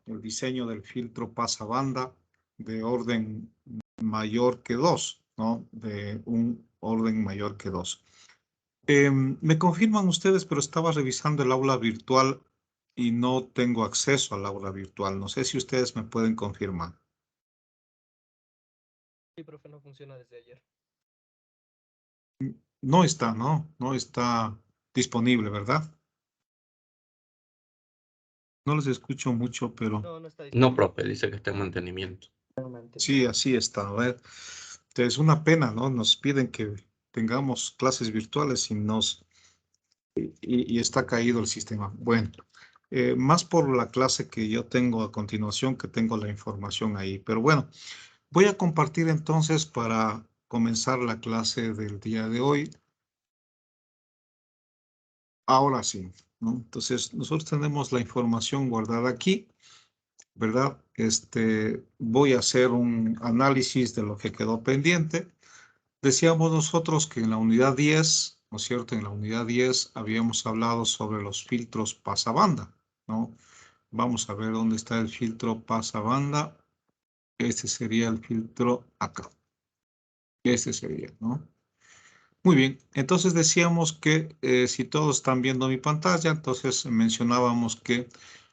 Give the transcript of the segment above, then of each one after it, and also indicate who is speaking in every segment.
Speaker 1: el diseño del filtro pasabanda de orden mayor que 2, ¿no? De un orden mayor que 2. Me confirman ustedes, pero estaba revisando el aula virtual y no tengo acceso al aula virtual. No sé si ustedes me pueden confirmar.
Speaker 2: Sí, profe, no funciona desde ayer.
Speaker 1: No está, ¿no? No está disponible, ¿verdad? No les escucho mucho, pero
Speaker 2: No, no está
Speaker 3: No,
Speaker 2: disponible.
Speaker 3: profe, dice que está en mantenimiento.
Speaker 1: sí, así está. A ver, es una pena, ¿no? Nos piden que tengamos clases virtuales y está caído el sistema. Bueno, más por la clase que yo tengo a continuación, que tengo la información ahí. Pero bueno, voy a compartir entonces para comenzar la clase del día de hoy. Ahora sí, ¿no? Entonces, nosotros tenemos la información guardada aquí, ¿verdad? Voy a hacer un análisis de lo que quedó pendiente. Decíamos nosotros que en la unidad 10, ¿no es cierto? En la unidad 10 habíamos hablado sobre los filtros pasabanda, ¿no? Vamos a ver dónde está el filtro pasabanda. Este sería el filtro acá. Este sería, ¿no? Muy bien, entonces decíamos que si todos están viendo mi pantalla, entonces mencionábamos que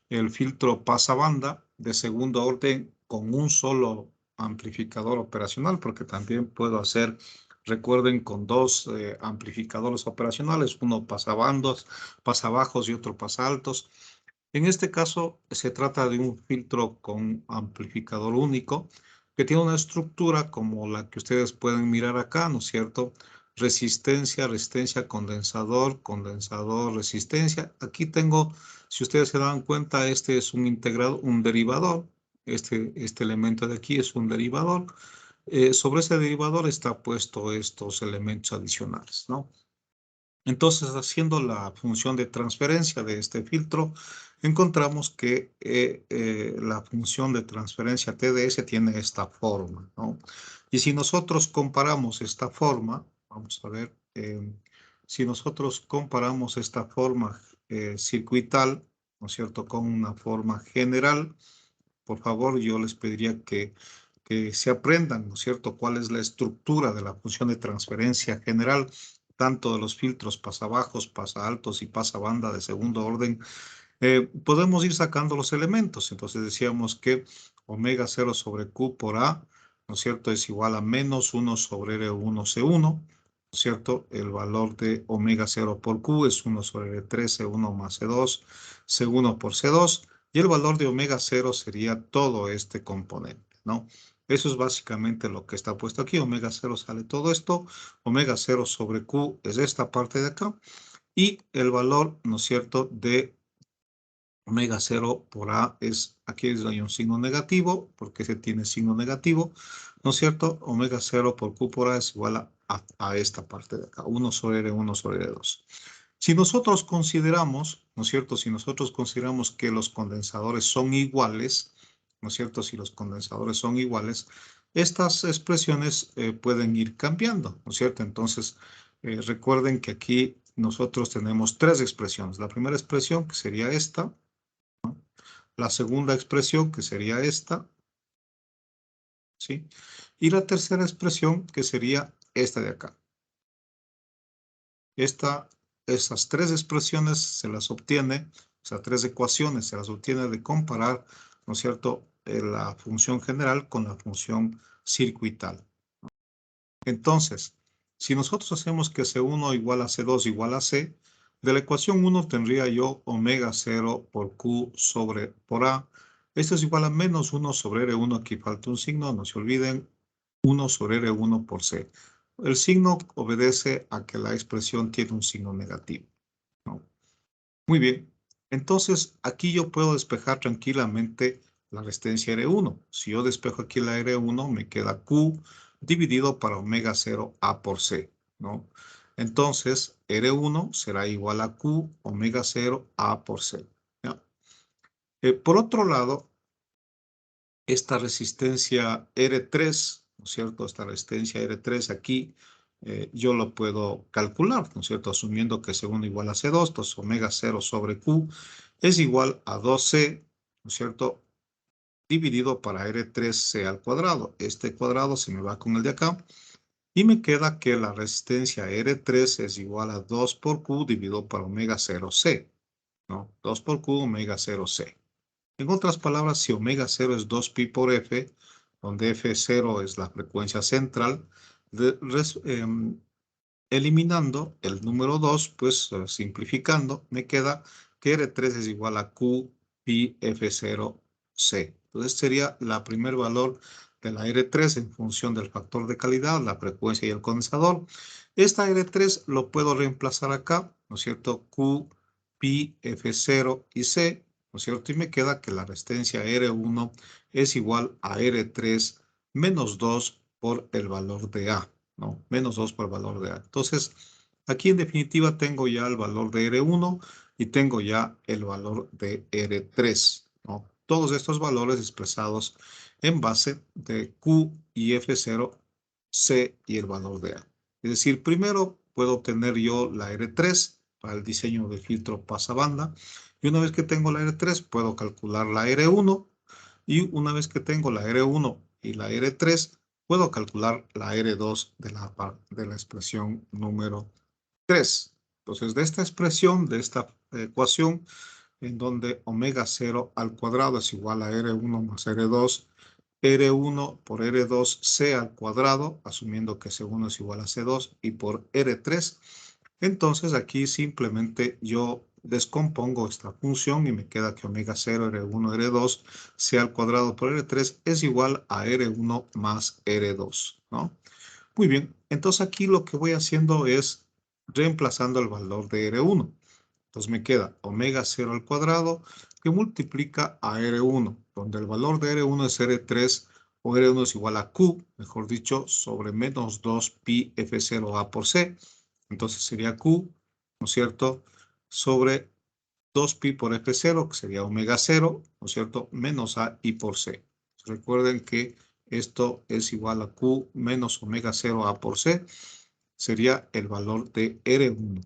Speaker 1: el filtro pasabanda de segundo orden con un solo amplificador operacional, porque también puedo hacer, recuerden, con dos amplificadores operacionales, uno pasabandos, pasabajos y otro pasaltos. En este caso se trata de un filtro con amplificador único que tiene una estructura como la que ustedes pueden mirar acá, ¿no es cierto? Resistencia, resistencia, condensador, condensador, resistencia. Aquí tengo, si ustedes se dan cuenta, este es un integrado, un derivador. Este elemento de aquí es un derivador. Sobre ese derivador está puesto estos elementos adicionales, ¿no? Entonces, haciendo la función de transferencia de este filtro, encontramos que la función de transferencia TDS tiene esta forma, ¿no? Y si nosotros comparamos esta forma, vamos a ver, si nosotros comparamos esta forma circuital, ¿no es cierto?, con una forma general, por favor, yo les pediría que se aprendan, ¿no es cierto?, cuál es la estructura de la función de transferencia general, tanto de los filtros pasabajos, pasaltos y pasabanda de segundo orden. Podemos ir sacando los elementos. Entonces decíamos que omega 0 sobre Q por A, ¿no es cierto?, es igual a menos 1 sobre R1C1, ¿no es cierto? El valor de omega 0 por Q es 1 sobre R3, C1 más C2, C1 por C2, y el valor de omega 0 sería todo este componente, ¿no? Eso es básicamente lo que está puesto aquí. Omega 0 sale todo esto. Omega 0 sobre Q es esta parte de acá. Y el valor, ¿no es cierto?, de omega 0 por A es, aquí hay un signo negativo, porque se tiene signo negativo, ¿no es cierto? Omega 0 por Q por A es igual a esta parte de acá, 1 sobre R, 1 sobre R2. Si nosotros consideramos, ¿no es cierto? Si nosotros consideramos que los condensadores son iguales, ¿no es cierto? Si los condensadores son iguales, estas expresiones pueden ir cambiando, ¿no es cierto? Entonces, recuerden que aquí nosotros tenemos tres expresiones. La primera expresión, que sería esta. La segunda expresión, que sería esta. ¿Sí? Y la tercera expresión, que sería esta de acá. Esas tres expresiones se las obtiene, o sea, tres ecuaciones se las obtiene de comparar, ¿no es cierto?, la función general con la función circuital. Entonces, si nosotros hacemos que C1 igual a C2 igual a C, de la ecuación 1 tendría yo omega 0 por Q sobre por A. Esto es igual a menos 1 sobre R1, aquí falta un signo, no se olviden, 1 sobre R1 por C. El signo obedece a que la expresión tiene un signo negativo, ¿no? Muy bien. Entonces, aquí yo puedo despejar tranquilamente la resistencia R1. Si yo despejo aquí la R1, me queda Q dividido para omega 0 A por C, ¿no? Entonces, R1 será igual a Q omega 0 A por C, ¿ya? Por otro lado, esta resistencia R3, ¿no es cierto? Esta resistencia R3 aquí, yo lo puedo calcular, ¿no es cierto? Asumiendo que C1 igual a C2, entonces omega 0 sobre Q es igual a 2C, ¿no es cierto? Dividido para R3C al cuadrado. Este cuadrado se me va con el de acá. Y me queda que la resistencia R3 es igual a 2 por Q dividido por omega 0C, ¿no? 2 por Q omega 0C. En otras palabras, si omega 0 es 2pi por F, donde F0 es la frecuencia central, eliminando el número 2, pues simplificando, me queda que R3 es igual a Q pi F0C. Entonces sería la primer valor de la R3 en función del factor de calidad, la frecuencia y el condensador. Esta R3 lo puedo reemplazar acá, ¿no es cierto? Q pi F0 y C, ¿no es cierto? Y me queda que la resistencia R1 es igual a R3 menos 2 por el valor de A, ¿no? Menos 2 por el valor de A. Entonces, aquí en definitiva tengo ya el valor de R1 y tengo ya el valor de R3, ¿no? Todos estos valores expresados en base de Q y F0, C y el valor de A. Es decir, primero puedo obtener yo la R3 para el diseño del filtro pasabanda. Y una vez que tengo la R3, puedo calcular la R1. Y una vez que tengo la R1 y la R3, puedo calcular la R2 de la expresión número 3. Entonces, de esta expresión, de esta ecuación, en donde omega 0 al cuadrado es igual a R1 más R2, R1 por R2 C al cuadrado, asumiendo que C1 es igual a C2, y por R3. Entonces aquí simplemente yo descompongo esta función y me queda que omega 0, R1, R2, C al cuadrado por R3 es igual a R1 más R2, ¿no? Muy bien, entonces aquí lo que voy haciendo es reemplazando el valor de R1. Entonces me queda omega 0 al cuadrado que multiplica a R1, donde el valor de R1 es R3 o R1 es igual a Q, mejor dicho, sobre menos 2 pi F0A por C. Entonces sería Q, ¿no es cierto?, sobre 2pi por F0, que sería omega 0, ¿no es cierto?, menos A I por C. Recuerden que esto es igual a Q menos omega 0 A por C, sería el valor de R1.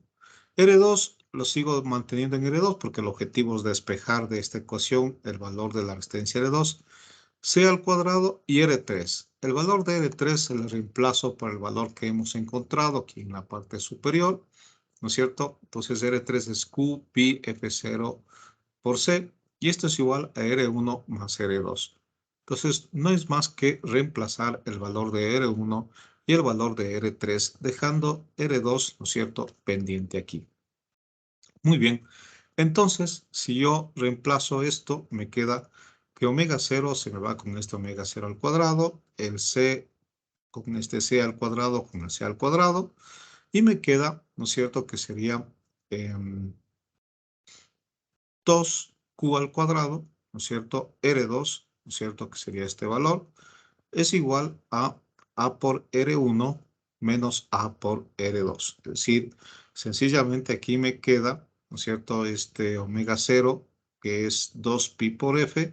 Speaker 1: R2 lo sigo manteniendo en R2 porque el objetivo es despejar de esta ecuación el valor de la resistencia R2. C al cuadrado y R3. El valor de R3 se le reemplazo por el valor que hemos encontrado aquí en la parte superior, ¿no es cierto? Entonces R3 es Q pi F0 por C y esto es igual a R1 más R2. Entonces no es más que reemplazar el valor de R1 y el valor de R3 dejando R2, ¿no es cierto?, pendiente aquí. Muy bien. Entonces, si yo reemplazo esto, me queda que omega 0 se me va con este omega 0 al cuadrado, el C con este C al cuadrado, con el C al cuadrado, y me queda, ¿no es cierto?, que sería 2Q al cuadrado, ¿no es cierto?, R2, ¿no es cierto?, que sería este valor, es igual a A por R1 menos A por R2. Es decir, sencillamente aquí me queda, ¿no es cierto?, este omega 0, que es 2pi por F.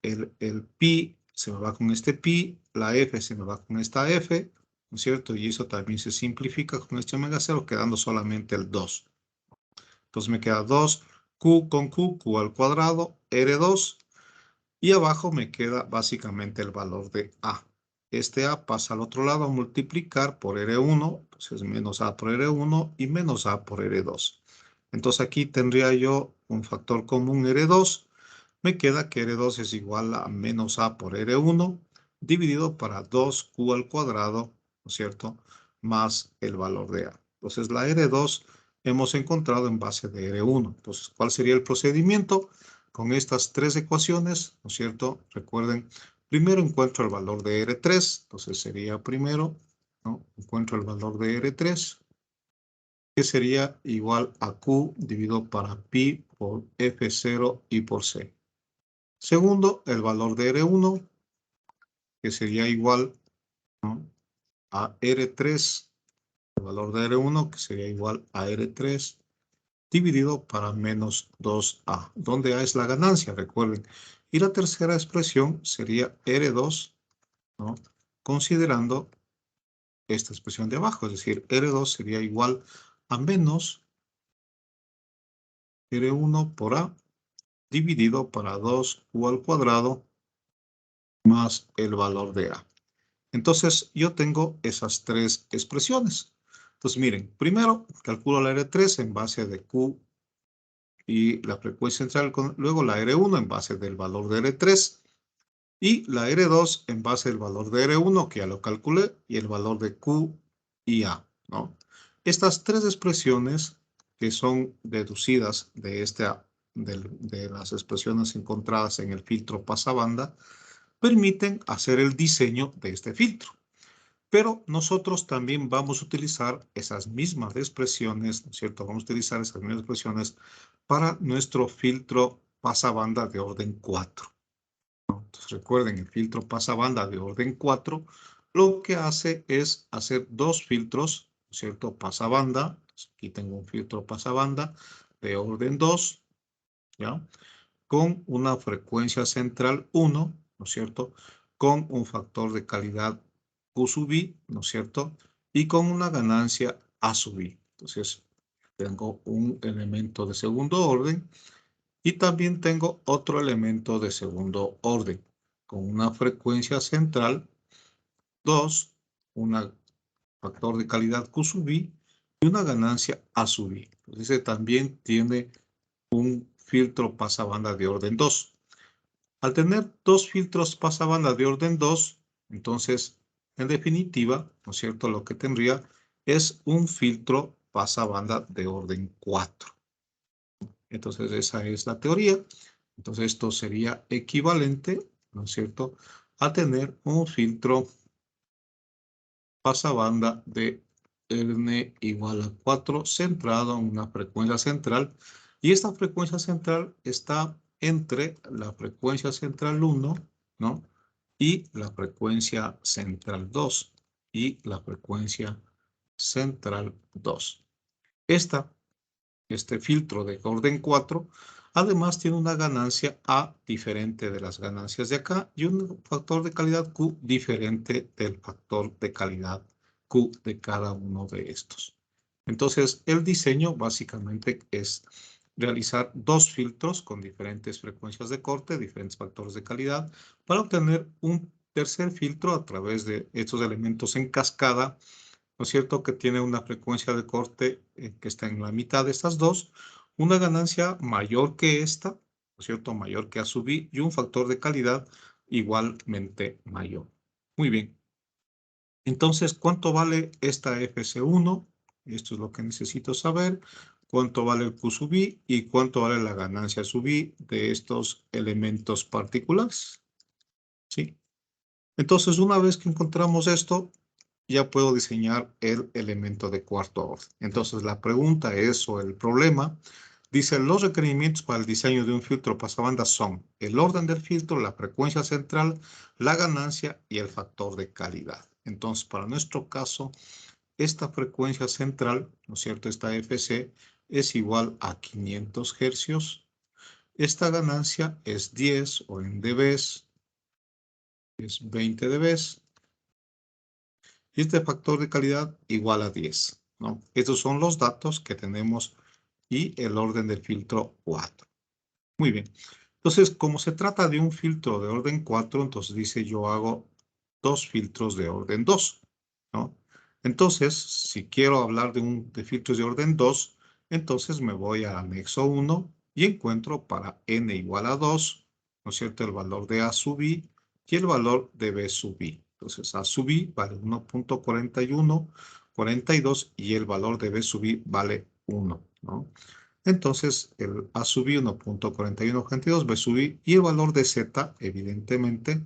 Speaker 1: El pi se me va con este pi, la F se me va con esta F, ¿no es cierto? Y eso también se simplifica con este omega 0, quedando solamente el 2. Entonces me queda 2Q con Q al cuadrado, R2. Y abajo me queda básicamente el valor de A. Este A pasa al otro lado a multiplicar por R1, entonces menos A por R1 y menos A por R2. Entonces aquí tendría yo un factor común R2. Me queda que R2 es igual a menos A por R1 dividido para 2Q al cuadrado, ¿no es cierto?, más el valor de A. Entonces la R2 hemos encontrado en base de R1. Entonces, ¿cuál sería el procedimiento? Con estas tres ecuaciones, ¿no es cierto? Recuerden, primero encuentro el valor de R3, entonces sería primero, ¿no?, encuentro el valor de R3, que sería igual a Q dividido para pi por F0 y por C. Segundo, el valor de R1, que sería igual, ¿no?, a R3, el valor de R1, que sería igual a R3, dividido para menos 2A, donde A es la ganancia, recuerden. Y la tercera expresión sería R2, ¿no?, considerando esta expresión de abajo, es decir, R2 sería igual a menos R1 por A, dividido para 2Q al cuadrado más el valor de A. Entonces, yo tengo esas tres expresiones. Entonces, miren, primero calculo la R3 en base de Q y la frecuencia central, luego la R1 en base del valor de R3 y la R2 en base del valor de R1, que ya lo calculé, y el valor de Q y A, ¿no? Estas tres expresiones que son deducidas de, de las expresiones encontradas en el filtro pasabanda permiten hacer el diseño de este filtro. Pero nosotros también vamos a utilizar esas mismas expresiones, ¿no es cierto? Vamos a utilizar esas mismas expresiones para nuestro filtro pasabanda de orden 4. Entonces recuerden, el filtro pasabanda de orden 4 lo que hace es hacer dos filtros, ¿no es cierto? Pasabanda, aquí tengo un filtro pasabanda de orden 2, ¿ya? Con una frecuencia central 1, ¿no es cierto? Con un factor de calidad Q sub I, ¿no es cierto? Y con una ganancia A sub I. Entonces, tengo un elemento de segundo orden y también tengo otro elemento de segundo orden con una frecuencia central 2, un factor de calidad Q sub I y una ganancia A sub I. Entonces, también tiene un filtro pasabanda de orden 2. Al tener dos filtros pasabanda de orden 2, entonces, en definitiva, ¿no es cierto? Lo que tendría es un filtro pasabanda de orden 4. Entonces, esa es la teoría. Entonces, esto sería equivalente, ¿no es cierto?, a tener un filtro pasabanda de N igual a 4 centrado en una frecuencia central. Y esta frecuencia central está entre la frecuencia central 1, ¿no? Y la frecuencia central 2 y la frecuencia central 2. Este filtro de orden 4, además tiene una ganancia A diferente de las ganancias de acá y un factor de calidad Q diferente del factor de calidad Q de cada uno de estos. Entonces, el diseño básicamente es realizar dos filtros con diferentes frecuencias de corte, diferentes factores de calidad, para obtener un tercer filtro a través de estos elementos en cascada, ¿no es cierto?, que tiene una frecuencia de corte que está en la mitad de estas dos, una ganancia mayor que esta, ¿no es cierto?, mayor que A sub I, y un factor de calidad igualmente mayor. Muy bien. Entonces, ¿cuánto vale esta FC1? Esto es lo que necesito saber. ¿Cuánto vale el Q sub I y cuánto vale la ganancia sub I de estos elementos particulares? ¿Sí? Entonces, una vez que encontramos esto, ya puedo diseñar el elemento de cuarto orden. Entonces, la pregunta es, o el problema, dice, los requerimientos para el diseño de un filtro pasabanda son el orden del filtro, la frecuencia central, la ganancia y el factor de calidad. Entonces, para nuestro caso, esta frecuencia central, ¿no es cierto?, esta FC, es igual a 500 hercios. Esta ganancia es 10 o en dBs, es 20 dBs. Y este factor de calidad igual a 10, ¿no? Estos son los datos que tenemos y el orden del filtro 4. Muy bien. Entonces, como se trata de un filtro de orden 4, entonces dice yo hago dos filtros de orden 2, ¿no? Entonces, si quiero hablar de filtros de orden 2, entonces me voy al anexo 1 y encuentro para n igual a 2, ¿no es cierto?, el valor de A sub I y el valor de B sub I. Entonces, A sub I vale 1.4142 y el valor de B sub I vale 1, ¿no? Entonces, el A sub I 1.4142, B sub I y el valor de Z, evidentemente,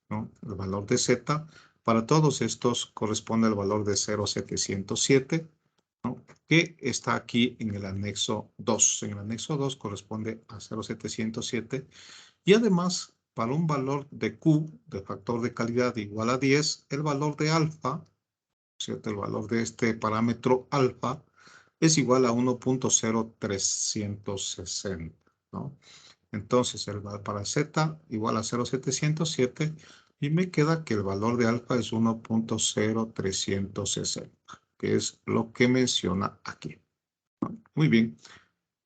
Speaker 1: ¿no? El valor de Z, para todos estos corresponde al valor de 0,707, ¿no?, que está aquí en el anexo 2. En el anexo 2 corresponde a 0,707 y además, para un valor de Q, de factor de calidad igual a 10, el valor de alfa, ¿cierto?, el valor de este parámetro alfa, es igual a 1.0360, ¿no? Entonces, para Z igual a 0,707 y me queda que el valor de alfa es 1.0360, que es lo que menciona aquí, ¿no? Muy bien.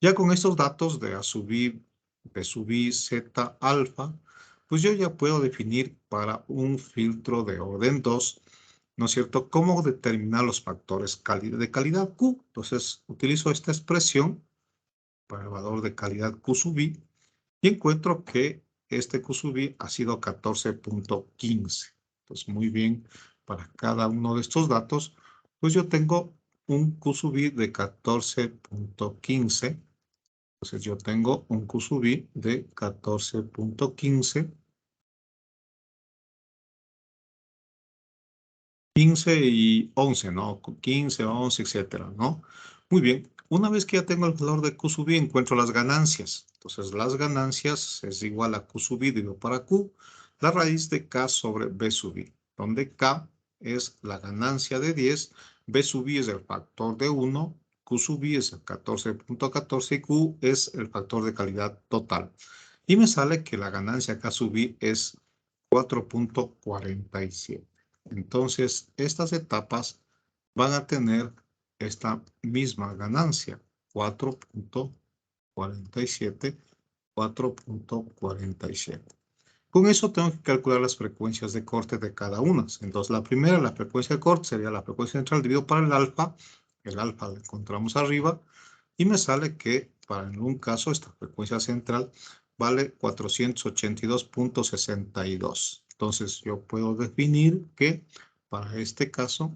Speaker 1: Ya con estos datos de A sub I B sub I, Z alfa, pues yo ya puedo definir para un filtro de orden 2, ¿no es cierto?, cómo determinar los factores de calidad Q. Entonces, utilizo esta expresión para el valor de calidad Q sub I y encuentro que este Q sub I ha sido 14.15. Entonces, muy bien, para cada uno de estos datos, pues yo tengo un Q sub I de 14.15. Entonces, yo tengo un Q sub I de 14.15. 15 y 11, ¿no? 15, 11, etcétera, ¿no? Muy bien. Una vez que ya tengo el valor de Q sub I, encuentro las ganancias. Entonces, las ganancias es igual a Q sub I dividido para Q, la raíz de K sobre B sub I, donde K es la ganancia de 10, B sub I es el factor de 1, Q sub I es el 14.14 y Q es el factor de calidad total. Y me sale que la ganancia K sub I es 4.47. Entonces, estas etapas van a tener esta misma ganancia, 4.47, 4.47. Con eso tengo que calcular las frecuencias de corte de cada una. Entonces, la primera, la frecuencia de corte, sería la frecuencia central dividido por el alfa. El alfa lo encontramos arriba. Y me sale que, para en un caso, esta frecuencia central vale 482.62. Entonces, yo puedo definir que, para este caso,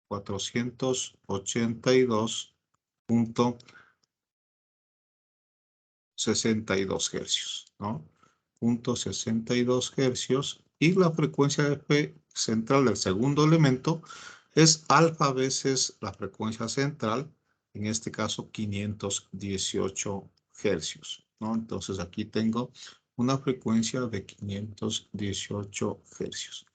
Speaker 1: 482.62 hercios, ¿no? 0.62 hercios. Y la frecuencia de F central del segundo elemento es alfa veces la frecuencia central, en este caso 518 hercios, ¿no? Entonces aquí tengo una frecuencia de 518 hercios.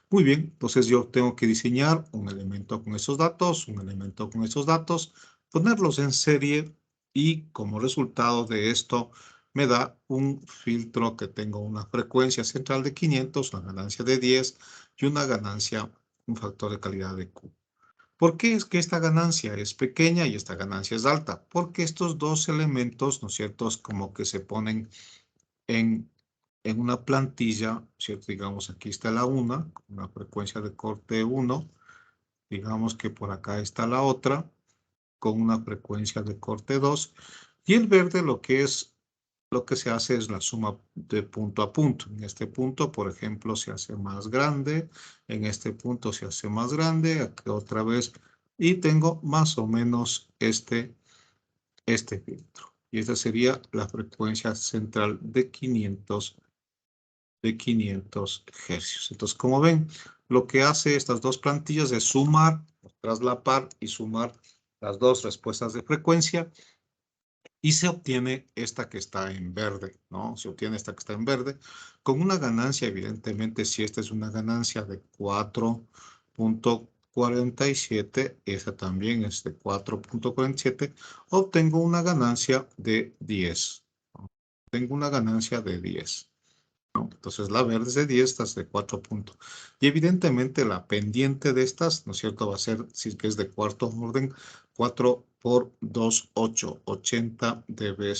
Speaker 1: Muy bien, entonces yo tengo que diseñar un elemento con esos datos, un elemento con esos datos, ponerlos en serie y como resultado de esto me da un filtro que tengo una frecuencia central de 500, una ganancia de 10 y una ganancia, un factor de calidad de Q. ¿Por qué es que esta ganancia es pequeña y esta ganancia es alta? Porque estos dos elementos, ¿no es cierto?, es como que se ponen en, en una plantilla, ¿cierto? Digamos, aquí está la una frecuencia de corte 1. Digamos que por acá está la otra, con una frecuencia de corte 2. Y el verde lo que se hace es la suma de punto a punto. En este punto, por ejemplo, se hace más grande. En este punto se hace más grande. Aquí otra vez. Y tengo más o menos este filtro. Y esta sería la frecuencia central de 500 hercios. Entonces, como ven, lo que hace estas dos plantillas es sumar, traslapar y sumar las dos respuestas de frecuencia y se obtiene esta que está en verde, ¿no? Se obtiene esta que está en verde con una ganancia, evidentemente, si esta es una ganancia de 4.47, esta también es de 4.47, obtengo una ganancia de 10. ¿No? Tengo una ganancia de 10. ¿No? Entonces la verde es de 10, esta es de 4 puntos. Y evidentemente la pendiente de estas, ¿no es cierto?, va a ser, si es de cuarto orden, 4 por 2, 8, 80 dB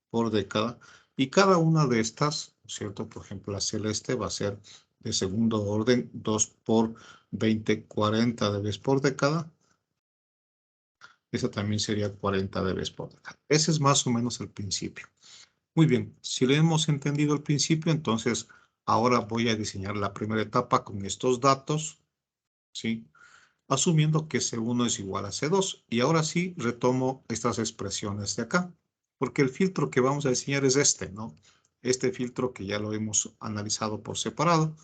Speaker 1: por década. Y cada una de estas, ¿no es cierto?, por ejemplo, la celeste va a ser de segundo orden, 2 por 20, 40 dB por década. Esta también sería 40 dB por década. Ese es más o menos el principio. Muy bien, si lo hemos entendido al principio, entonces ahora voy a diseñar la primera etapa con estos datos, ¿sí? Asumiendo que C1 es igual a C2. Y ahora sí retomo estas expresiones de acá, porque el filtro que vamos a diseñar es este, ¿no? Este filtro que ya lo hemos analizado por separado.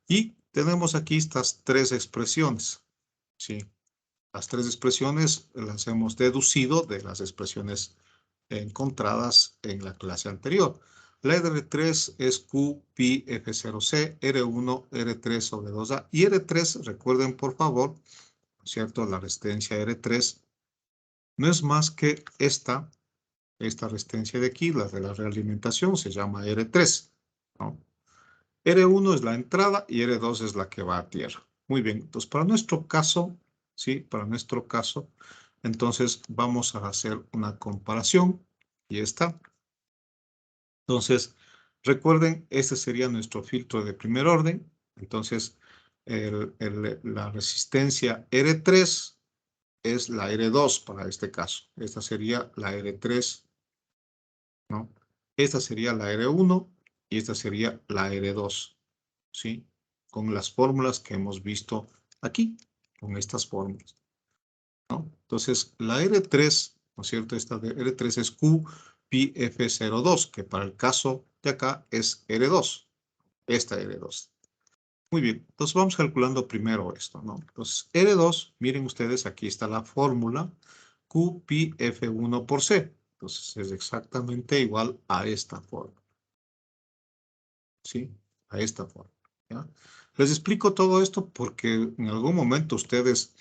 Speaker 1: Y tenemos aquí estas tres expresiones, ¿sí? Las tres expresiones las hemos deducido de las expresiones encontradas en la clase anterior. La R3 es Q pi F0C, R1, R3 sobre 2A. Y R3, recuerden por favor, ¿cierto? La resistencia R3 no es más que esta resistencia de aquí, la de la realimentación, se llama R3, ¿no? R1 es la entrada y R2 es la que va a tierra. Muy bien, entonces para nuestro caso, ¿sí? Para nuestro caso, entonces vamos a hacer una comparación Y está. Entonces, recuerden, este sería nuestro filtro de primer orden. Entonces, la resistencia R3 es la R2 para este caso. Esta sería la R3, ¿no? Esta sería la R1 y esta sería la R2, ¿sí? Con las fórmulas que hemos visto aquí, con estas fórmulas, ¿no? Entonces, la R3, ¿no es cierto? Esta de R3 es QPF02, que para el caso de acá es R2, esta R2. Muy bien, entonces vamos calculando primero esto, ¿no? Entonces, R2, miren ustedes, aquí está la fórmula QPF1 por C. Entonces, es exactamente igual a esta fórmula, ¿sí? A esta fórmula, ¿ya? Les explico todo esto porque en algún momento ustedes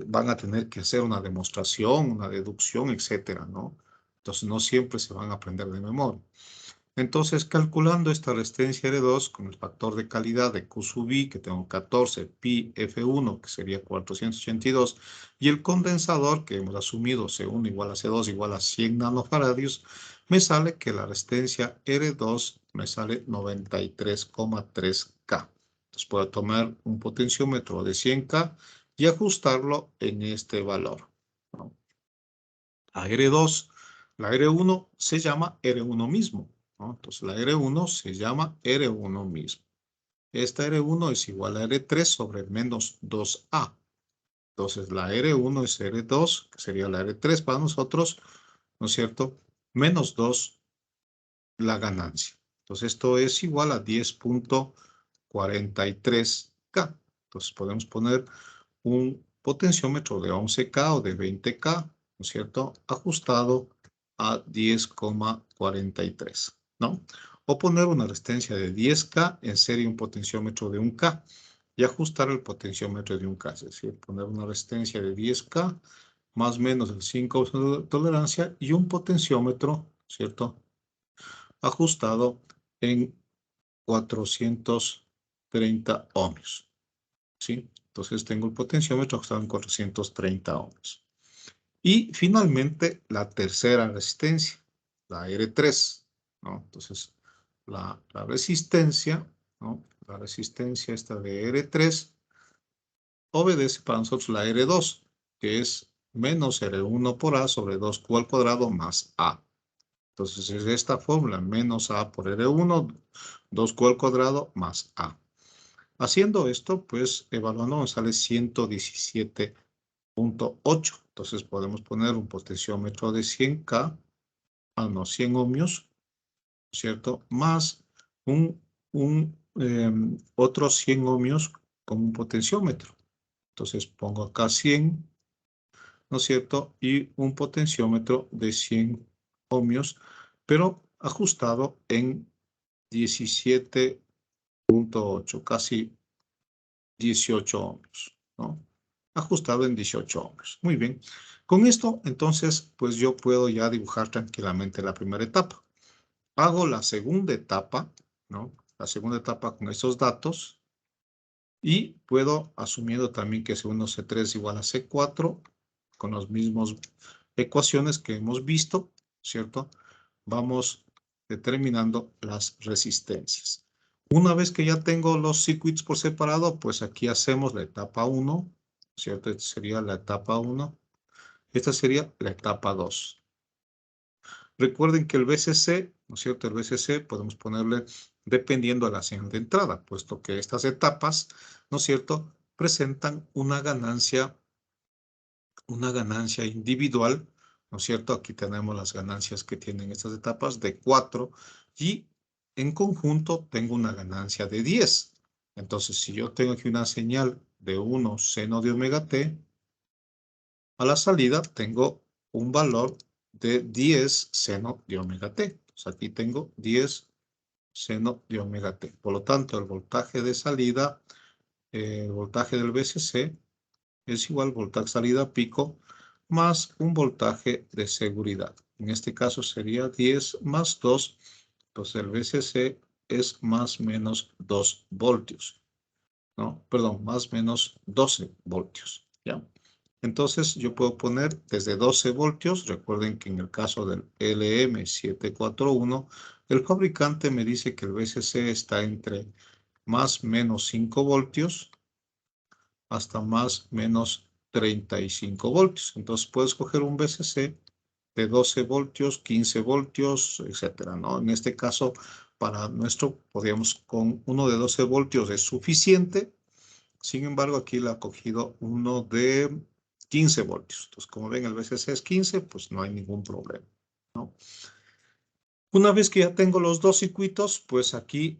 Speaker 1: van a tener que hacer una demostración, una deducción, etcétera, ¿no? Entonces, no siempre se van a aprender de memoria. Entonces, calculando esta resistencia R2 con el factor de calidad de Q sub I, que tengo 14, pi F1, que sería 482, y el condensador, que hemos asumido C1 igual a C2 igual a 100 nanofaradios, me sale que la resistencia R2 me sale 93,3 K. Entonces, puedo tomar un potenciómetro de 100 K y ajustarlo en este valor, ¿no? La R2, la R1 se llama R1 mismo, ¿no? Entonces la R1 se llama R1 mismo. Esta R1 es igual a R3 sobre menos 2A. Entonces la R1 es R2, que sería la R3 para nosotros, ¿no es cierto? Menos 2 la ganancia. Entonces esto es igual a 10,43K. Entonces podemos poner un potenciómetro de 11K o de 20K, ¿no es cierto? Ajustado a 10,43, ¿no? O poner una resistencia de 10K en serie un potenciómetro de 1K y ajustar el potenciómetro de 1K, es decir, poner una resistencia de 10K más o menos el 5% de tolerancia y un potenciómetro, ¿cierto? Ajustado en 430 ohmios, ¿sí? Entonces tengo el potenciómetro ajustado en 430 ohmios. Y finalmente la tercera resistencia, la R3, ¿no? Entonces la resistencia, ¿no? La resistencia esta de R3 obedece para nosotros la R2, que es menos R1 por A sobre 2Q al cuadrado más A. Entonces es esta fórmula, menos A por R1, 2Q al cuadrado más A. Haciendo esto, pues evaluando nos sale 117,8. Entonces podemos poner un potenciómetro de 100K, no, 100 ohmios, ¿cierto? Más otros 100 ohmios con un potenciómetro. Entonces pongo acá 100, ¿no es cierto? Y un potenciómetro de 100 ohmios, pero ajustado en 17,8, casi 18 ohmios, ¿no? Ajustado en 18 ohmios. Muy bien. Con esto, entonces, pues yo puedo ya dibujar tranquilamente la primera etapa. Hago la segunda etapa, ¿no? La segunda etapa con estos datos y puedo, asumiendo también que C1, C3 igual a C4, con las mismas ecuaciones que hemos visto, ¿cierto? Vamos determinando las resistencias. Una vez que ya tengo los circuitos por separado, pues aquí hacemos la etapa 1, ¿cierto? Esta sería la etapa 1. Esta sería la etapa 2. Recuerden que el VCC, ¿no es cierto? El VCC podemos ponerle dependiendo de la señal de entrada, puesto que estas etapas, ¿no es cierto?, presentan una ganancia individual, ¿no es cierto? Aquí tenemos las ganancias que tienen estas etapas de 4 y en conjunto tengo una ganancia de 10. Entonces, si yo tengo aquí una señal de 1 seno de omega t, a la salida tengo un valor de 10 seno de omega t. Entonces, aquí tengo 10 seno de omega t. Por lo tanto, el voltaje de salida, el voltaje del VCC es igual voltaje salida pico más un voltaje de seguridad. En este caso sería 10 más 2. Entonces el VCC es más menos 2 voltios. ¿No? Perdón, más menos 12 voltios. ¿Ya? Entonces yo puedo poner desde 12 voltios. Recuerden que en el caso del LM741, el fabricante me dice que el VCC está entre más menos 5 voltios hasta más menos 35 voltios. Entonces puedo escoger un VCC de 12 voltios, 15 voltios, etcétera, ¿no? En este caso, para nuestro, podríamos con uno de 12 voltios es suficiente. Sin embargo, aquí le ha cogido uno de 15 voltios. Entonces, como ven, el VCC es 15, pues no hay ningún problema, ¿no? Una vez que ya tengo los dos circuitos, pues aquí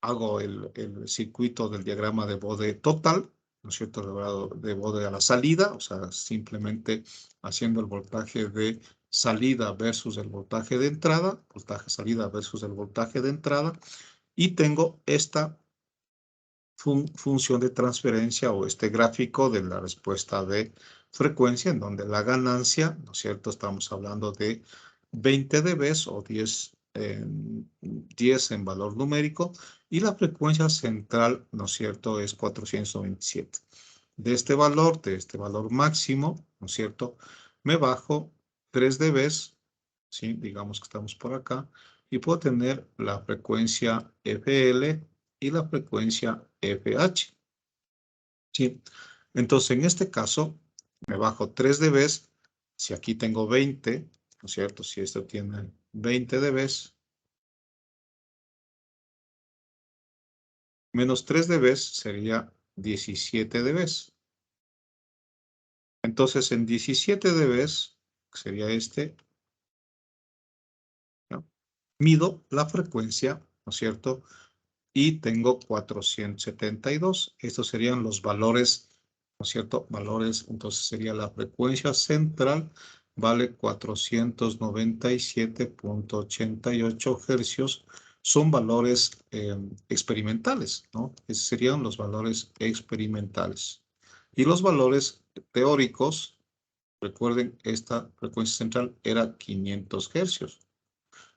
Speaker 1: hago el circuito del diagrama de Bode total, ¿no es cierto? De Bode a la salida, o sea, simplemente haciendo el voltaje de salida versus el voltaje de entrada, voltaje salida versus el voltaje de entrada, y tengo esta función de transferencia o este gráfico de la respuesta de frecuencia, en donde la ganancia, ¿no es cierto? Estamos hablando de 20 dB o 10 en valor numérico, y la frecuencia central, ¿no es cierto?, es 427. De este valor máximo, ¿no es cierto?, me bajo 3 dB, ¿sí? Digamos que estamos por acá, y puedo tener la frecuencia FL y la frecuencia FH. ¿Sí? Entonces, en este caso, me bajo 3 dB. Si aquí tengo 20, ¿no es cierto? Si esto tiene 20 dB, menos 3 dB sería 17 dB. Entonces, en 17 dB, que sería este, ¿no?, mido la frecuencia, ¿no es cierto?, y tengo 472. Estos serían los valores, ¿no es cierto? Valores, entonces sería la frecuencia central, vale 497.88 hercios. Son valores experimentales, ¿no? Esos serían los valores experimentales. Y los valores teóricos, recuerden, esta frecuencia central era 500 hercios.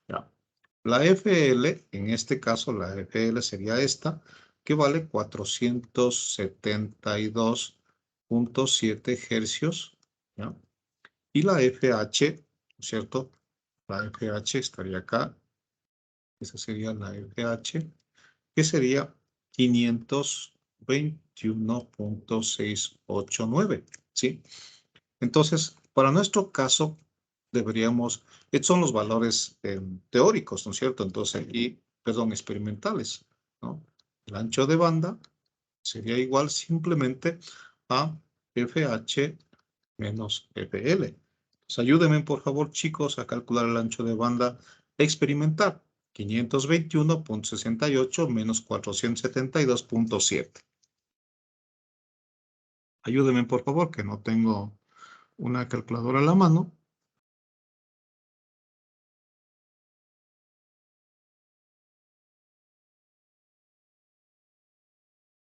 Speaker 1: Ya. La FL, en este caso, la FL sería esta, que vale 472.7 hercios, ¿ya? Y la FH, ¿no es cierto? La FH estaría acá. Esa sería la FH, que sería 521.689, ¿sí? Entonces, para nuestro caso, deberíamos, estos son los valores teóricos, ¿no es cierto? Entonces aquí, perdón, experimentales, ¿no? El ancho de banda sería igual simplemente a FH menos FL. Entonces, ayúdenme, por favor, chicos, a calcular el ancho de banda experimental. 521.68 menos 472.7. Ayúdenme, por favor, que no tengo una calculadora a la mano.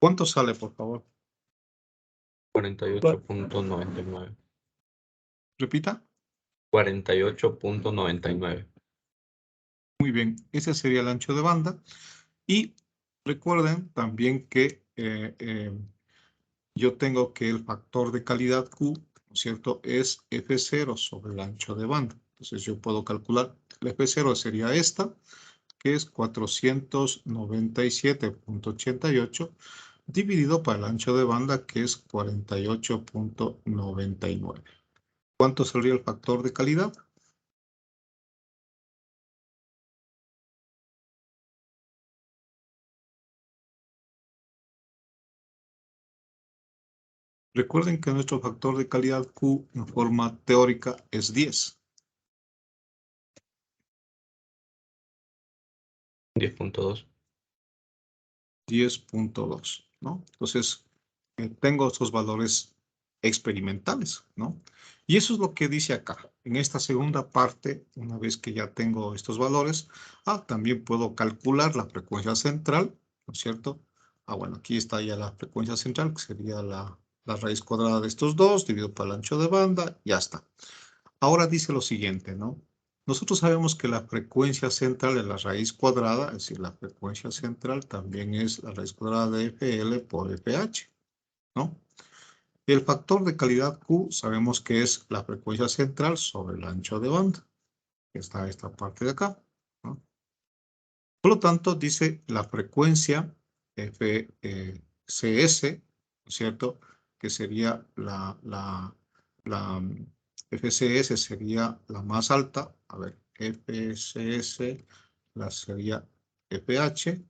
Speaker 1: ¿Cuánto sale, por favor?
Speaker 3: 48.99.
Speaker 1: Repita.
Speaker 3: 48.99.
Speaker 1: Muy bien, ese sería el ancho de banda. Y recuerden también que yo tengo que el factor de calidad Q, ¿no es cierto?, es F0 sobre el ancho de banda. Entonces yo puedo calcular, el F0 sería esta, que es 497.88, dividido por el ancho de banda, que es 48.99. ¿Cuánto sería el factor de calidad? Recuerden que nuestro factor de calidad Q en forma teórica es 10.
Speaker 3: 10.2.
Speaker 1: 10.2, ¿no? Entonces, tengo estos valores experimentales, ¿no? Y eso es lo que dice acá. En esta segunda parte, una vez que ya tengo estos valores, también puedo calcular la frecuencia central, ¿no es cierto? Bueno, aquí está ya la frecuencia central, que sería la raíz cuadrada de estos dos, dividido por el ancho de banda, ya está. Ahora dice lo siguiente, ¿no? Nosotros sabemos que la frecuencia central es la raíz cuadrada, es decir, la frecuencia central también es la raíz cuadrada de FL por FH, ¿no? El factor de calidad Q sabemos que es la frecuencia central sobre el ancho de banda. Está esta parte de acá, ¿no? Por lo tanto, dice la frecuencia FCS, ¿no es cierto? Que sería la FCS sería la más alta. A ver, FCS sería FH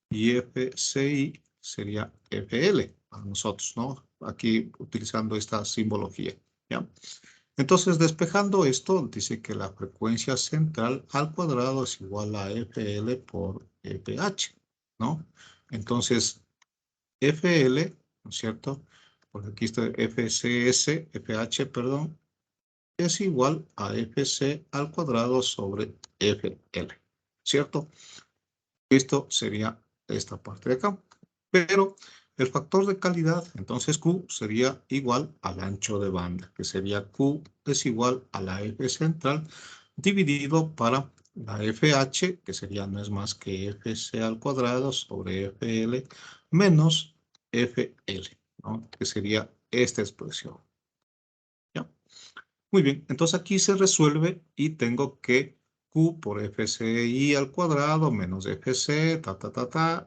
Speaker 1: y FCI sería FL para nosotros, ¿no? Aquí utilizando esta simbología, ¿ya? Entonces, despejando esto, dice que la frecuencia central al cuadrado es igual a FL por FH, ¿no? Entonces, FL, ¿no es cierto? Porque aquí está FCS, FH, perdón, es igual a FC al cuadrado sobre FL, ¿cierto? Esto sería esta parte de acá. Pero el factor de calidad, entonces Q sería igual al ancho de banda, que sería Q es igual a la F central dividido para la FH, que sería no es más que FC al cuadrado sobre FL menos FL, ¿no? Que sería esta expresión. ¿Ya? Muy bien, entonces aquí se resuelve y tengo que Q por FCI al cuadrado menos FC,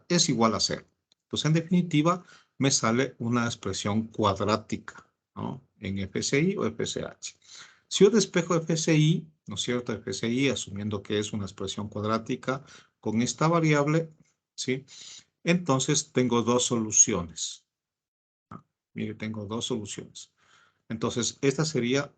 Speaker 1: es igual a 0. Entonces, en definitiva, me sale una expresión cuadrática, ¿no? En FCI o FCH. Si yo despejo FCI, ¿no es cierto? FCI, asumiendo que es una expresión cuadrática con esta variable, ¿sí? Entonces, tengo dos soluciones. Mire, tengo dos soluciones. Entonces, esta sería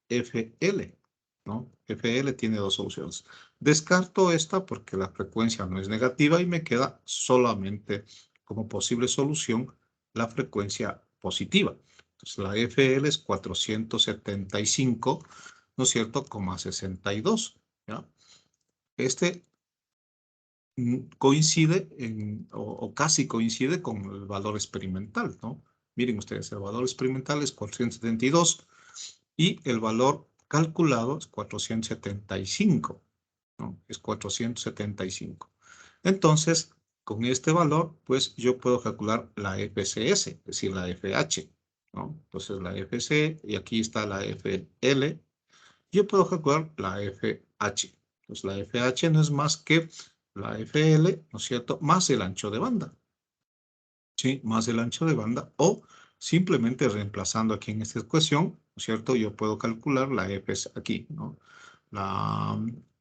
Speaker 1: FL, ¿no? FL tiene dos soluciones. Descarto esta porque la frecuencia no es negativa y me queda solamente como posible solución la frecuencia positiva. Entonces, la FL es 475, ¿no es cierto?, 62, ¿ya? Este coincide o casi coincide con el valor experimental, ¿no? Miren ustedes, el valor experimental es 472 y el valor calculado es 475, ¿no? Es 475. Entonces, con este valor, pues yo puedo calcular la FCS, es decir, la FH, ¿no? Entonces, la FC, y aquí está la FL, yo puedo calcular la FH. Entonces, la FH no es más que la FL, ¿no es cierto?, más el ancho de banda. ¿Sí? Más el ancho de banda. O simplemente reemplazando aquí en esta ecuación, ¿no es cierto?, yo puedo calcular la F aquí, ¿no?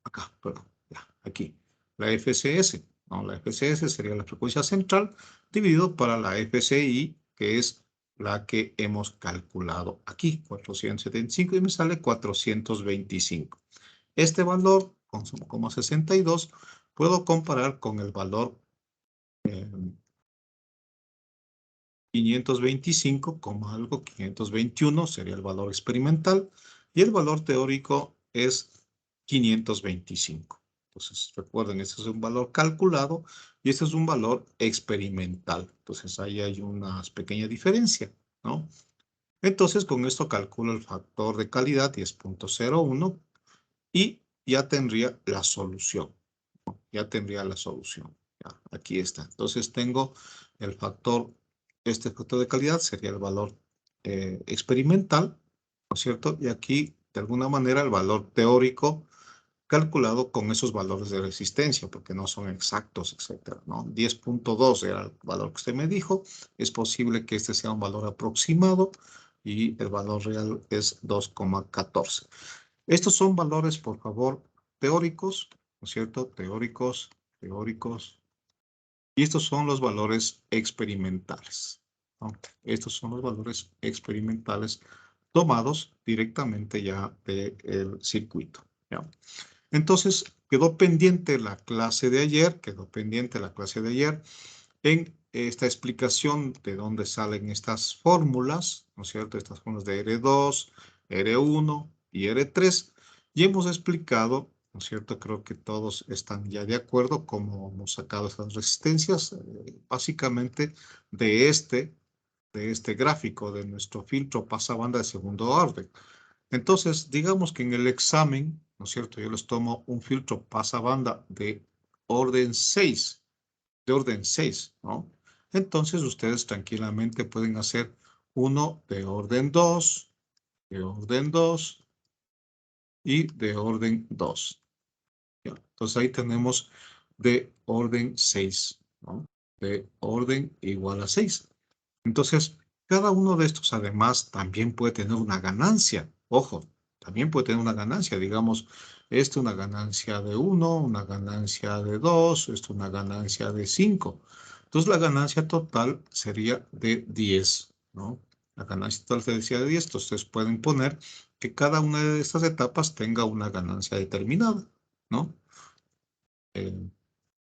Speaker 1: Acá, perdón, ya, aquí. La FCS, ¿no? La FCS sería la frecuencia central dividido para la FCI, que es la que hemos calculado aquí, 475, y me sale 425. Este valor, como 62, puedo comparar con el valor 525, como algo, 521 sería el valor experimental, y el valor teórico es 525. Entonces, recuerden, este es un valor calculado y este es un valor experimental. Entonces, ahí hay una pequeña diferencia, ¿no? Entonces, con esto calculo el factor de calidad 10.01 y ya tendría la solución, ¿no? Ya tendría la solución. Ya, aquí está. Entonces, tengo el factor, este factor de calidad sería el valor experimental, ¿no es cierto? Y aquí, de alguna manera, el valor teórico calculado con esos valores de resistencia, porque no son exactos, etcétera, ¿no? 10.2 era el valor que usted me dijo. Es posible que este sea un valor aproximado y el valor real es 2,14. Estos son valores, por favor, teóricos, ¿no es cierto? Teóricos. Y estos son los valores experimentales, ¿no? Estos son los valores experimentales tomados directamente ya del circuito, ¿ya? Entonces, quedó pendiente la clase de ayer, en esta explicación de dónde salen estas fórmulas, ¿no es cierto? Estas fórmulas de R2, R1 y R3. Y hemos explicado, ¿no es cierto? Creo que todos están ya de acuerdo cómo hemos sacado estas resistencias, básicamente de este gráfico de nuestro filtro pasabanda de segundo orden. Entonces, digamos que en el examen, ¿no es cierto? Yo les tomo un filtro pasabanda de orden 6, ¿no? Entonces, ustedes tranquilamente pueden hacer uno de orden 2, de orden 2 y de orden 2. ¿Ya? Entonces ahí tenemos de orden 6, ¿no? De orden igual a 6. Entonces, cada uno de estos además también puede tener una ganancia. Ojo, también puede tener una ganancia. Digamos, una ganancia de 1, una ganancia de 2, una ganancia de 5. Entonces, la ganancia total sería de 10, ¿no? La ganancia total sería de 10. Entonces, ustedes pueden poner que cada una de estas etapas tenga una ganancia determinada, ¿no?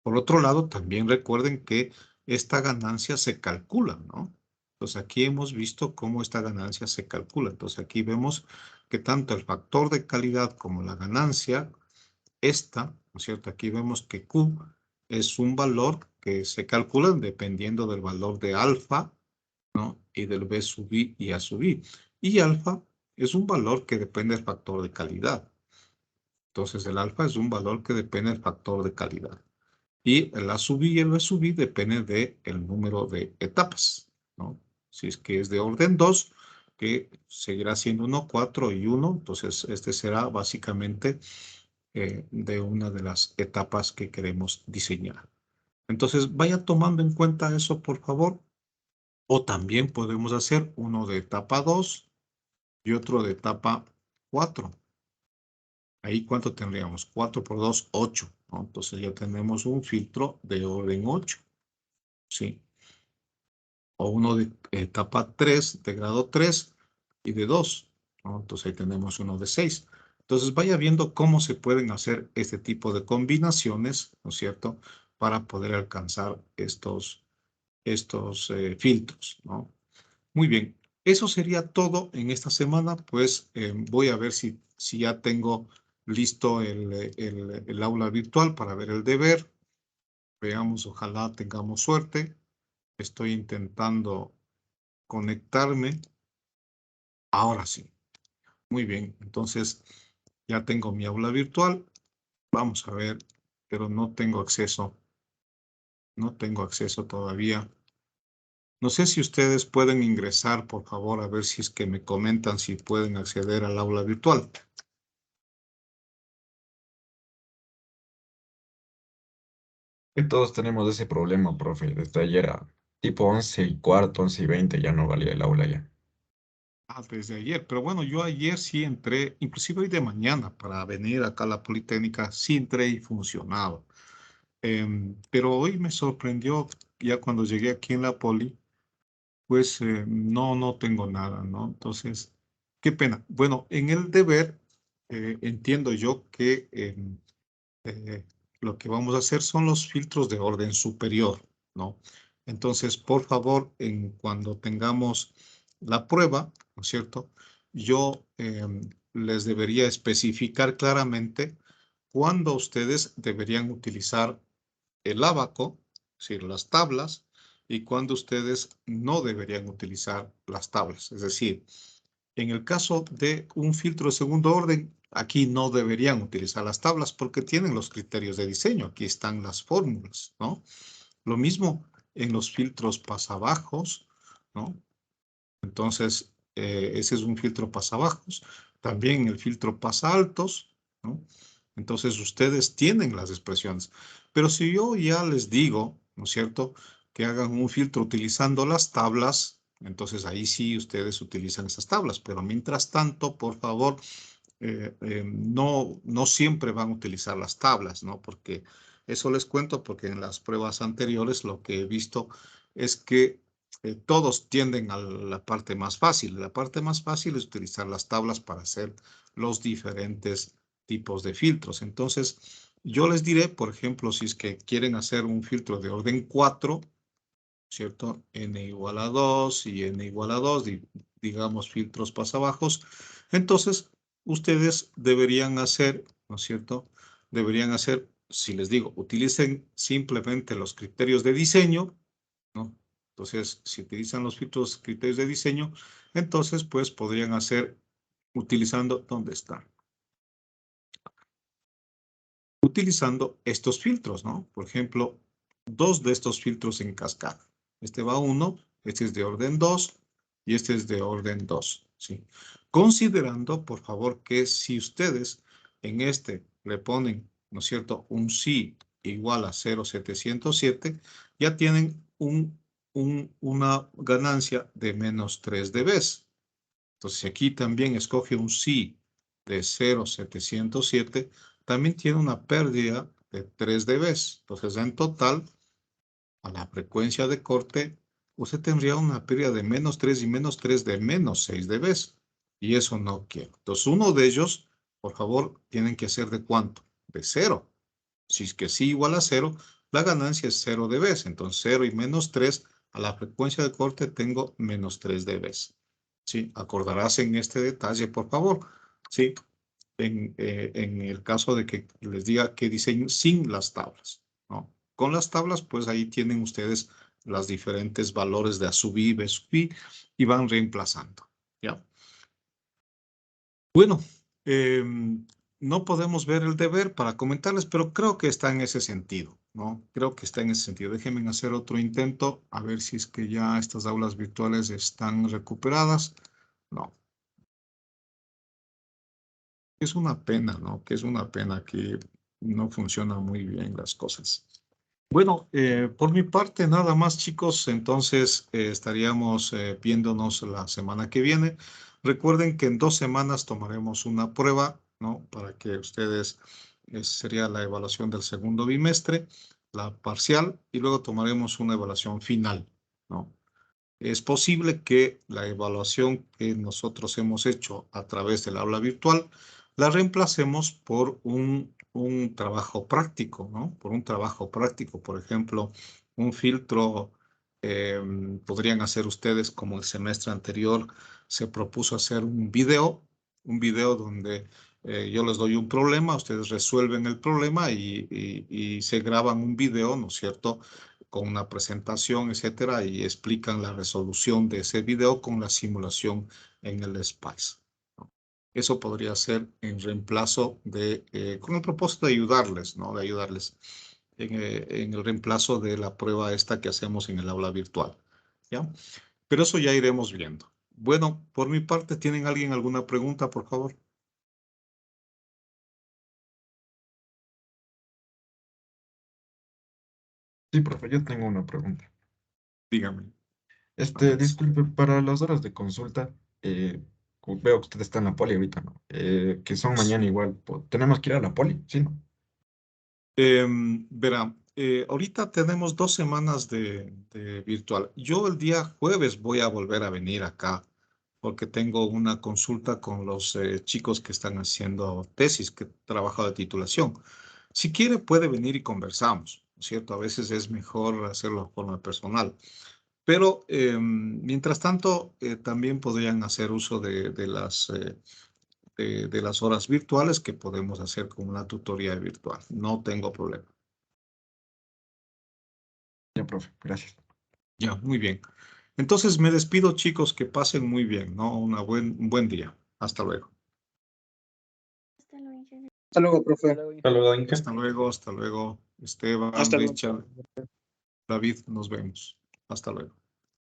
Speaker 1: Por otro lado, también recuerden que esta ganancia se calcula, ¿no? Entonces aquí hemos visto cómo esta ganancia se calcula. Entonces aquí vemos que tanto el factor de calidad como la ganancia, ¿no es cierto? Aquí vemos que Q es un valor que se calcula dependiendo del valor de alfa, ¿no? Y del B sub I y A sub I. Y alfa es un valor que depende del factor de calidad. Entonces el alfa es un valor que depende del factor de calidad. Y el A sub I y el B sub I depende del número de etapas, ¿no? Si es que es de orden 2, que seguirá siendo 1, 4 y 1, entonces este será básicamente de una de las etapas que queremos diseñar. Entonces vaya tomando en cuenta eso, por favor. O también podemos hacer uno de etapa 2 y otro de etapa 4. Ahí, ¿cuánto tendríamos? 4 por 2, 8, ¿no? Entonces ya tenemos un filtro de orden 8, ¿sí? O uno de etapa 3, de grado 3 y de 2, ¿no? Entonces ahí tenemos uno de 6. Entonces vaya viendo cómo se pueden hacer este tipo de combinaciones, ¿no es cierto? Para poder alcanzar estos filtros, ¿no? Muy bien. Eso sería todo en esta semana. Pues voy a ver si ya tengo listo el aula virtual para ver el deber. Veamos, ojalá tengamos suerte. Estoy intentando conectarme. Ahora sí. Muy bien. Entonces, ya tengo mi aula virtual. Vamos a ver, pero no tengo acceso. No tengo acceso todavía. No sé si ustedes pueden ingresar, por favor, a ver si es que me comentan si pueden acceder al aula virtual.
Speaker 4: Que todos tenemos ese problema, profe. Desde ayer a tipo 11:15, 11:20 ya no valía el aula ya.
Speaker 1: Ah, desde ayer. Pero bueno, yo ayer sí entré, inclusive hoy de mañana, para venir acá a la Politécnica, sí entré y funcionaba. Pero hoy me sorprendió, ya cuando llegué aquí en la Poli, pues no tengo nada, ¿no? Entonces, qué pena. Bueno, en el deber, entiendo yo que eh, lo que vamos a hacer son los filtros de orden superior, ¿no? Entonces, por favor, cuando tengamos la prueba, ¿no es cierto? Yo les debería especificar claramente cuándo ustedes deberían utilizar el ábaco, es decir, las tablas, y cuándo ustedes no deberían utilizar las tablas. Es decir, en el caso de un filtro de segundo orden, aquí no deberían utilizar las tablas porque tienen los criterios de diseño. Aquí están las fórmulas, ¿no? Lo mismo en los filtros pasabajos, ¿no? Entonces, ese es un filtro pasabajos. También el filtro pasaltos, ¿no? Entonces, ustedes tienen las expresiones. Pero si yo ya les digo, ¿no es cierto?, que hagan un filtro utilizando las tablas, entonces ahí sí ustedes utilizan esas tablas. Pero mientras tanto, por favor, no siempre van a utilizar las tablas, ¿no? Porque eso les cuento porque en las pruebas anteriores lo que he visto es que todos tienden a la parte más fácil. La parte más fácil es utilizar las tablas para hacer los diferentes tipos de filtros. Entonces, yo les diré, por ejemplo, si es que quieren hacer un filtro de orden 4, ¿cierto? N igual a 2 y N igual a 2, digamos filtros pasabajos. Entonces, ustedes deberían hacer, ¿no es cierto? Deberían hacer, si les digo, utilicen simplemente los criterios de diseño, ¿no? Entonces, si utilizan los filtros criterios de diseño, entonces, pues, podrían hacer utilizando, ¿dónde están? Utilizando estos filtros, ¿no? Por ejemplo, dos de estos filtros en cascada. Este va 1, este es de orden 2, y este es de orden 2, ¿sí? Considerando, por favor, que si ustedes en este le ponen, ¿no es cierto?, un sí igual a 0,707, ya tienen una ganancia de menos 3 dB. Entonces, si aquí también escoge un sí de 0,707, también tiene una pérdida de 3 dB. Entonces, en total, a la frecuencia de corte, usted tendría una pérdida de menos 3 y menos 3 de menos 6 dB. Y eso no quiero. Entonces, uno de ellos, por favor, tienen que ser de ¿cuánto? De 0. Si es que sí igual a 0, la ganancia es 0 dB. Entonces, 0 y menos 3, a la frecuencia de corte tengo menos 3 dB. ¿Sí? Acordarás en este detalle, por favor. ¿Sí? En el caso de que les diga que diseño sin las tablas, ¿no? Con las tablas, pues ahí tienen ustedes los diferentes valores de A sub I, B sub I, y van reemplazando, ¿ya? Bueno, no podemos ver el deber para comentarles, pero creo que está en ese sentido, ¿no? Creo que está en ese sentido. Déjenme hacer otro intento, a ver si es que ya estas aulas virtuales están recuperadas. No. Es una pena, ¿no? Que es una pena que no funcionan muy bien las cosas. Bueno, por mi parte nada más, chicos. Entonces estaríamos viéndonos la semana que viene. Recuerden que en 2 semanas tomaremos una prueba, ¿no? Para que ustedes, sería la evaluación del segundo bimestre, la parcial, y luego tomaremos una evaluación final, ¿no? Es posible que la evaluación que nosotros hemos hecho a través del aula virtual la reemplacemos por un trabajo práctico, ¿no? Por un trabajo práctico, por ejemplo, un filtro, podrían hacer ustedes como el semestre anterior se propuso hacer un video donde yo les doy un problema, ustedes resuelven el problema y se graban un video, ¿no es cierto?, con una presentación, etcétera, y explican la resolución de ese video con la simulación en el SPICE, ¿no? Eso podría ser en reemplazo de, con el propósito de ayudarles, ¿no? De ayudarles en el reemplazo de la prueba esta que hacemos en el aula virtual, ¿ya? Pero eso ya iremos viendo. Bueno, por mi parte, ¿tienen alguien alguna pregunta, por favor?
Speaker 4: Sí, profe, yo tengo una pregunta.
Speaker 1: Dígame. A ver.
Speaker 4: Disculpe, para las horas de consulta, veo que usted está en la poli ahorita, ¿no? Que son mañana igual. ¿Tenemos que ir a la poli? Sí, ¿no?
Speaker 1: Verá, ahorita tenemos 2 semanas de virtual. Yo el día jueves voy a volver a venir acá porque tengo una consulta con los chicos que están haciendo tesis, que trabajo de titulación. Si quiere, puede venir y conversamos, ¿no es cierto? A veces es mejor hacerlo de forma personal. Pero mientras tanto, también podrían hacer uso de las horas virtuales que podemos hacer con una tutoría virtual. No tengo problema.
Speaker 4: Ya, profe, gracias.
Speaker 1: Ya, muy bien. Entonces me despido, chicos, que pasen muy bien, ¿no? Un buen día. Hasta luego.
Speaker 5: Hasta luego, profe.
Speaker 3: Hasta luego, Inca.
Speaker 1: Hasta luego, Esteban,
Speaker 5: Hasta luego.
Speaker 1: Richard, David, nos vemos. Hasta luego.